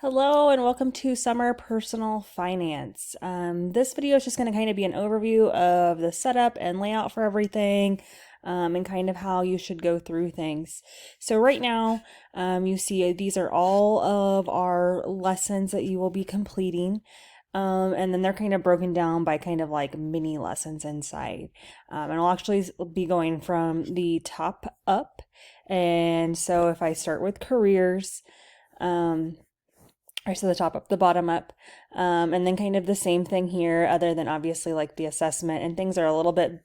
Hello and welcome to Summer Personal Finance. This video is just going to kind of be an overview of the setup and layout for everything, and kind of how you should go through things. So right now, you see these are all of our lessons that you will be completing. And then they're kind of broken down by kind of like mini lessons inside. And I'll actually be going from the top up. And so if I start with careers, or so the top up, the bottom up, and then kind of the same thing here, other than obviously like the assessment and things are a little bit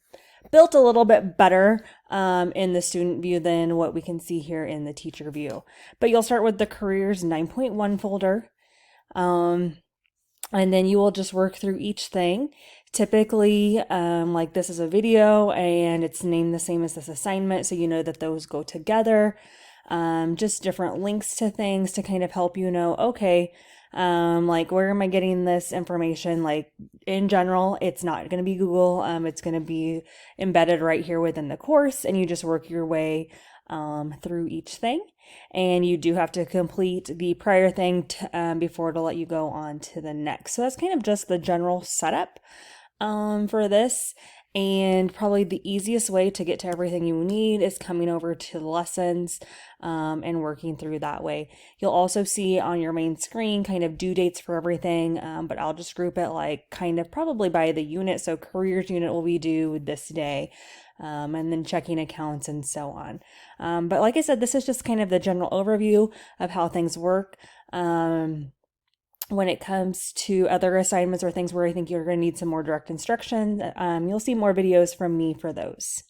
built a little bit better in the student view than what we can see here in the teacher view. But you'll start with the careers 9.1 folder, and then you will just work through each thing. Typically, like this is a video and it's named the same as this assignment, so you know that those go together. Just different links to things to kind of help you know, okay, like where am I getting this information? Like in general, it's not going to be Google. It's going to be embedded right here within the course, and you just work your way through each thing. And you do have to complete the prior thing before it'll let you go on to the next. So that's kind of just the general setup for this. And probably the easiest way to get to everything you need is coming over to the lessons and working through that way. You'll also see on your main screen kind of due dates for everything, but I'll just group it like kind of probably by the unit. So careers unit will be due this day, and then checking accounts and so on. But like I said, this is just kind of the general overview of how things work. When it comes to other assignments or things where I think you're going to need some more direct instruction, you'll see more videos from me for those.